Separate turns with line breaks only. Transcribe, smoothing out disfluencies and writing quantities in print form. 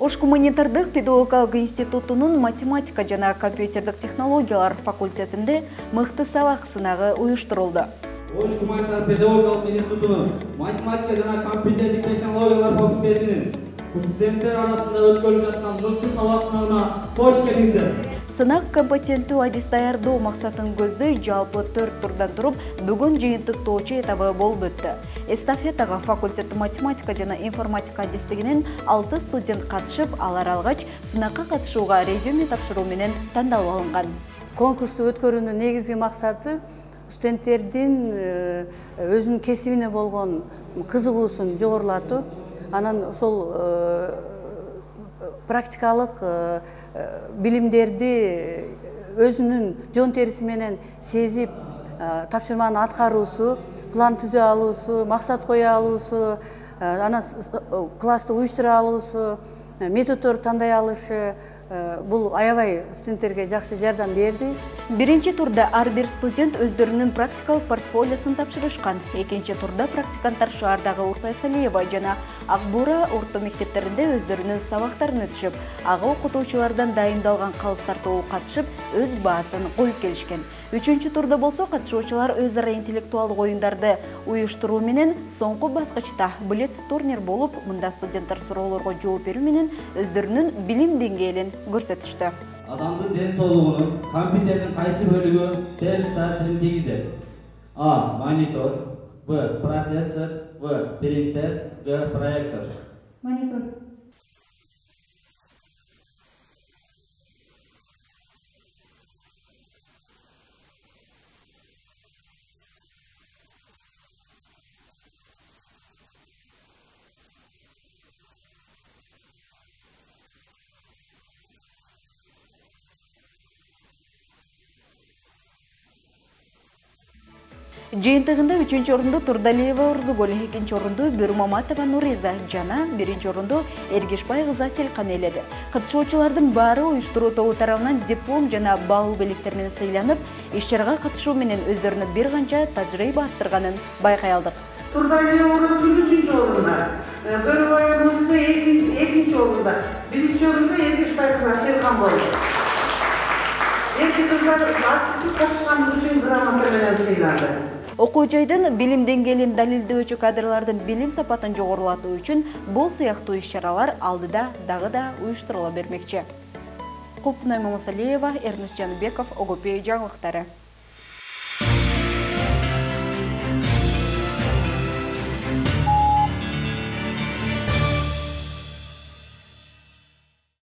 Ош гуманитардык педагогикалык институтунун математика жана компьютердик технологиялар факультетинде мыкты сабак сынагы уюштурулду.
Ош гуманитардык педагогикалык институтунун математика жана компьютердик технологиялар факультетинин студенттер арасында өткөрүлүп жаткан мыкты сабак сынагына кош келиңиздер.
Сынак компетенттүү адис даярдоо максатын көздөй жалпы 4 турдан туруп, бүгүн жыйынтыктоочу этабы болуп өттү. Эстафетага факультет математика жана информатика адистигинен 6 студент катышып, алар алгач сынакка катышууга резюме тапшыруу менен тандалып алынган.
Конкурсту өткөрүүнүн негизги максаты студенттердин өзүнүн кесибине болгон кызыгуусун жогорулатуу, анан ошол практикалык билимдерди өзүнүн жон териси менен сезип, тапшырманы аткаруусу, план түзө алуусу, максат кое алуусу, анан классты уюштура алуусу, методдорду тандай алышы, бул аябай студенттерге жакшы жардам берди.
Биринчи турда ар бир студент өздөрүнүн практикалык портфолиосун тапшырышкан. Экинчи турда практиканттар Шаардагы Урта Салиева жана Ак Буура орто мектептеринде өздөрүнүн сабактарын өтүшүп, ага окутуучулардан дайындалган калыстар тобу катышып, өз баасын коюп келишкен. Үчүнчү турда болсо катышуучулар өз ара интеллектуалдык оюндарды уюштуруу менен соңку баскычта блиц турнир болуп, мында студенттер суроолорго жооп берүү менен өздөрүнүн билим деңгээлин көрсөтүштү.
Адамдын ден соолугунун компьютердин кайсы бөлүгү терс таасирин тийгизет? А. Монитор, Б. Процессор, В. Принтер, Г. Проектор.
Монитор.
Жыйынтыгында 3-чү орунду Турдалиева Урзугөл, 2-чи орунду Бөрүмаматова Нуриза жана 1-чи орунду Эргешбай Кызы Селкан ээледи. Катышуучулардын баары уюштуруу тобу тарабынан диплом жана баал белектер менен сыйланып, иш-чарага катышуу менен өздөрүнө бир канча тажрыйба арттырганын байкай алдык.
Турдалиева Урзугөл 3-чү орунда, Бөрүмаматова Нуриза 2-чи орунда, 1-чи орунда Эргешбай Кызы Селкан болду. Эки кыздар активдүү катышканы үчүн грамота менен сыйланды.
Окуу жайдын билим деңгээлин далилдөөчү кадрлардын билим сапатын жогорулатуу үчүн бул сыяктуу иш-чаралар алдыда дагы да уюштурула бермекчи. Кулпунай Мамасалиева, Эрнест Жаныбеков, ОГП жаңылыктары.